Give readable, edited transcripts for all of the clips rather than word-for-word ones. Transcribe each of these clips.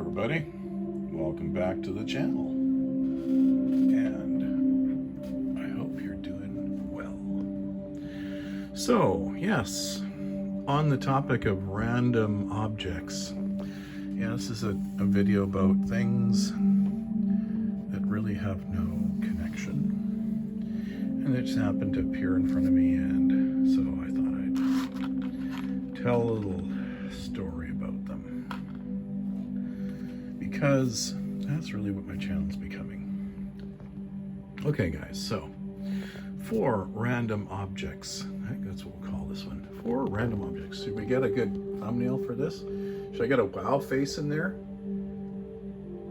everybody, welcome back to the channel, and I hope you're doing well. So yes, on the topic of random objects, yeah, this is a video about things that really have no connection, and they just happened to appear in front of me, and so I thought I'd tell a little story about them, because that's really what my channel's becoming. Okay guys, so 4 random objects. I think that's what we'll call this one. 4 random objects. Should we get a good thumbnail for this? Should I get a wow face in there?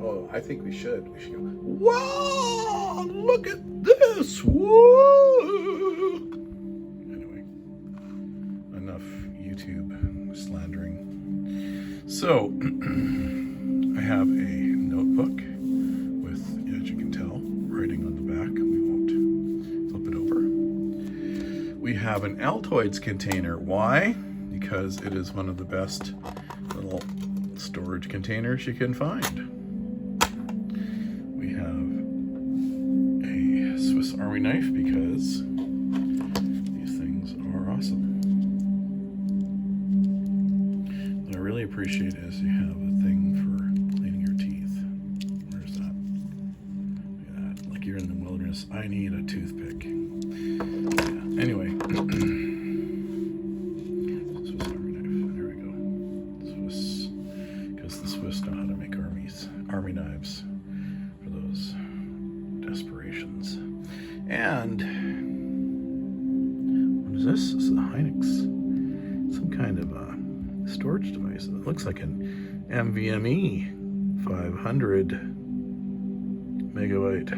Oh, I think we should. We should go, wow, look at this. Whoa. Anyway, enough YouTube slandering. So, I have a notebook with, as you can tell, writing on the back. We won't flip it over. We have an Altoids container. Why? Because it is one of the best little storage containers you can find. We have a Swiss Army knife because these things are awesome. What I really appreciate is you have a thing for cleaning your teeth. Where's that? Look at that. Like you're in the wilderness. I need a toothpick. Yeah. Anyway. Swiss Army knife. There we go. Swiss. Because the Swiss know how to make army knives for those desperations. And what is this? This is a Hynix. Some kind of a storage device. It looks like an NVMe 500 megabyte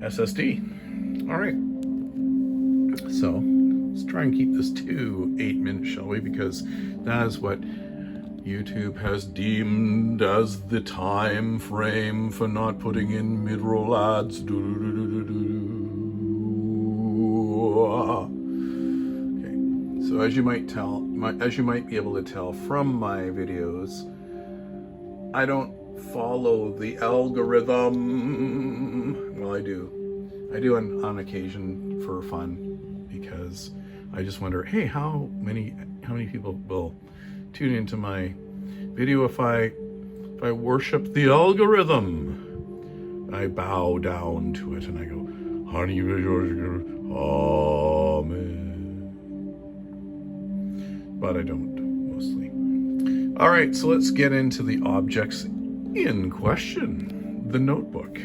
SSD. All right. So let's try and keep this to 8 minutes, shall we? Because that is what YouTube has deemed as the time frame for not putting in mid-roll ads. Okay, so as you might be able to tell from my videos, I don't follow the algorithm. Well, I do on occasion for fun, because I just wonder, hey, how many people will tune into my video if I worship the algorithm? I bow down to it and I go, honey, amen. But I don't, mostly. All right, so let's get into the objects in question. The notebook.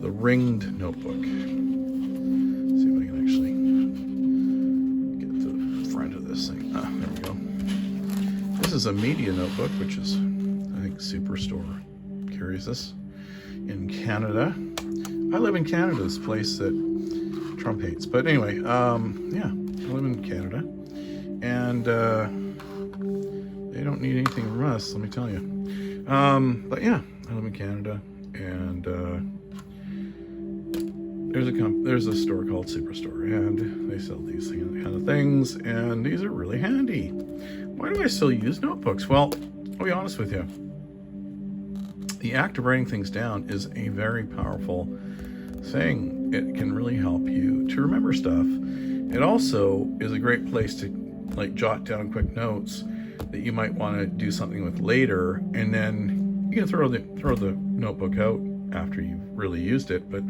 The ringed notebook. Let's see if I can actually get to the front of this thing. Ah, there we go. This is a media notebook, which is, I think, Superstore carries this in Canada. I live in Canada, this place that Trump hates. But anyway, yeah, I live in Canada, and they don't need anything from us, let me tell you. But yeah, I live in Canada, and there's a store called Superstore, and they sell these kind of things, and these are really handy. Why do I still use notebooks? Well, I'll be honest with you. The act of writing things down is a very powerful thing. It can really help you to remember stuff. It also is a great place to like jot down quick notes that you might want to do something with later, and then you can throw the notebook out after you've really used it, but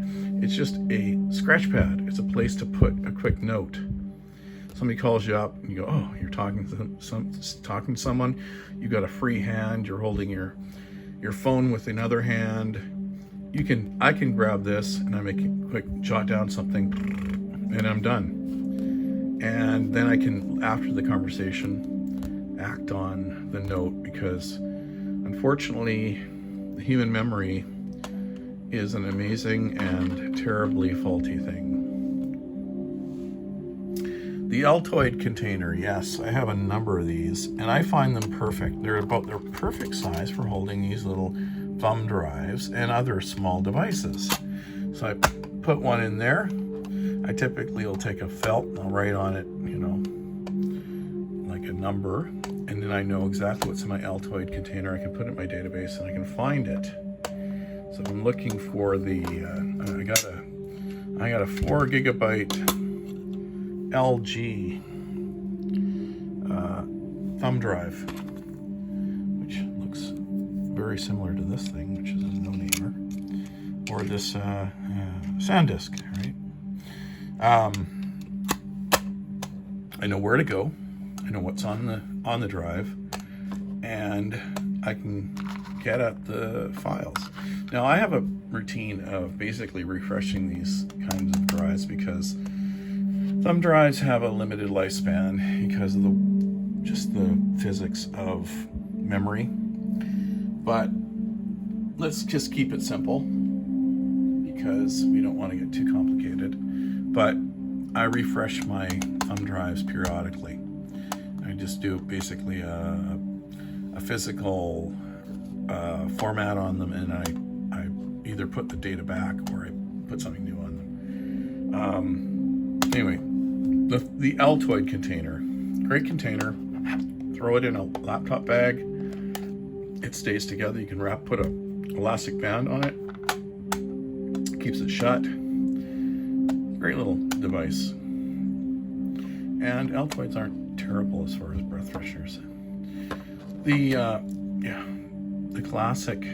it's just a scratch pad. It's a place to put a quick note. Somebody calls you up and you go, oh, you're talking to someone, you got a free hand, you're holding your phone with another hand. I can grab this and I make a quick jot down something and I'm done. And then I can, after the conversation, act on the note, because unfortunately the human memory is an amazing and terribly faulty thing. The Altoid container, yes, I have a number of these, and I find them perfect. They're perfect size for holding these little thumb drives and other small devices. So I put one in there. I typically will take a felt and I'll write on it, you know, a number, and then I know exactly what's in my Altoid container. I can put it in my database and I can find it. So I'm looking for the, I got a 4 gigabyte LG thumb drive, which looks very similar to this thing, which is a no-namer, or this SanDisk, right? I know where to go. I know what's on the drive, and I can get at the files. Now I have a routine of basically refreshing these kinds of drives because thumb drives have a limited lifespan because of just the physics of memory. But let's just keep it simple because we don't want to get too complicated. But I refresh my thumb drives periodically. I just do basically a physical format on them, and I either put the data back or I put something new on them. Anyway, the Altoid container, great container. Throw it in a laptop bag. It stays together. You can put a elastic band on it. Keeps it shut. Great little device. And Altoids aren't terrible as far as breath fresheners. The classic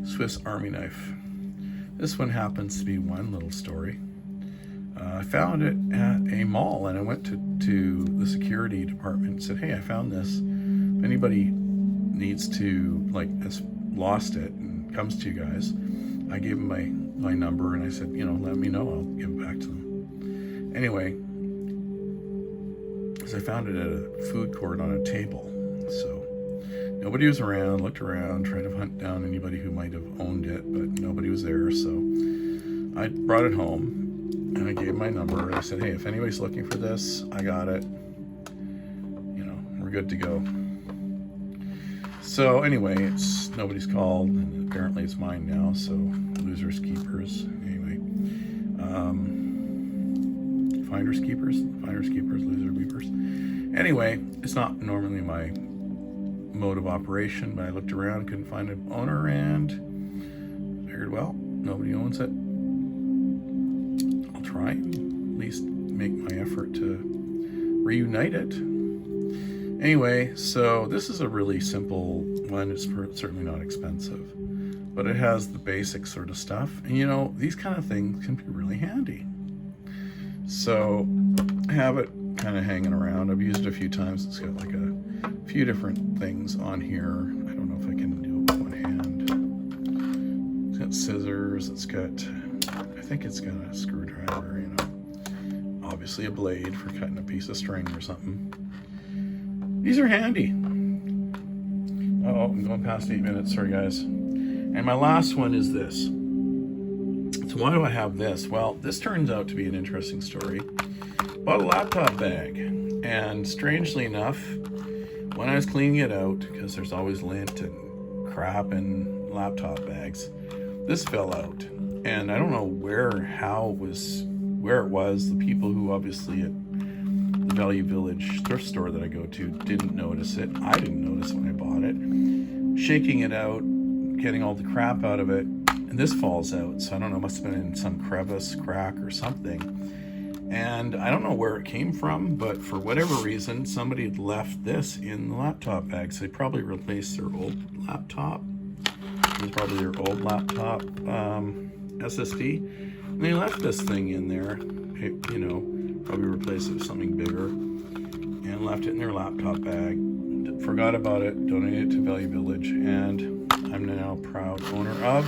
Swiss Army knife. This one happens to be one little story. I found it at a mall, and I went to the security department and said, hey, I found this. If anybody needs to, has lost it and comes to you guys, I gave them my number, and I said, let me know. I'll give it back to them. Anyway, because I found it at a food court on a table. So nobody was around, looked around, tried to hunt down anybody who might have owned it, but nobody was there. So I brought it home, and I gave my number, and I said, hey, if anybody's looking for this, I got it. We're good to go. So anyway, nobody's called, and apparently it's mine now, so losers keepers. Anyway, finders keepers, loser weepers. Anyway, it's not normally my mode of operation, but I looked around, couldn't find an owner, and figured, well, nobody owns it. I'll try, at least make my effort to reunite it. Anyway, so this is a really simple one. It's certainly not expensive, but it has the basic sort of stuff. And these kind of things can be really handy. So I have it kind of hanging around. I've used it a few times. It's got like a few different things on here. I don't know if I can do it with one hand. It's got scissors. I think it's got a screwdriver, obviously a blade for cutting a piece of string or something. These are handy. Uh-oh, I'm going past 8 minutes. Sorry, guys. And my last one is this. So why do I have this? Well, this turns out to be an interesting story. Bought a laptop bag. And strangely enough, when I was cleaning it out, because there's always lint and crap in laptop bags, this fell out. And I don't know where it was. The people who obviously at the Value Village thrift store that I go to didn't notice it. I didn't notice when I bought it. Shaking it out, getting all the crap out of it, and this falls out. So I don't know, must have been in some crevice, crack, or something. And I don't know where it came from, but for whatever reason, somebody had left this in the laptop bag. So they probably replaced their old laptop. It was probably their old laptop SSD. And they left this thing in there, probably replaced it with something bigger, and left it in their laptop bag. Forgot about it, donated it to Value Village, and I'm now proud owner of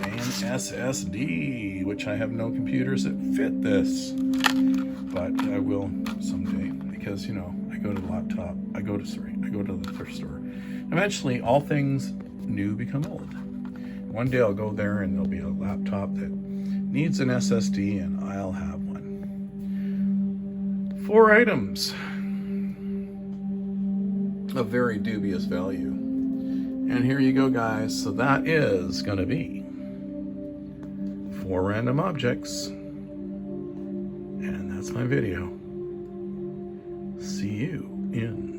an SSD, which I have no computers that fit this, but I will someday, because I go to the thrift store. Eventually, all things new become old. One day I'll go there and there'll be a laptop that needs an SSD, and I'll have one. 4 items of very dubious value. And here you go, guys. So that is going to be 4 random objects. And that's my video. See you in.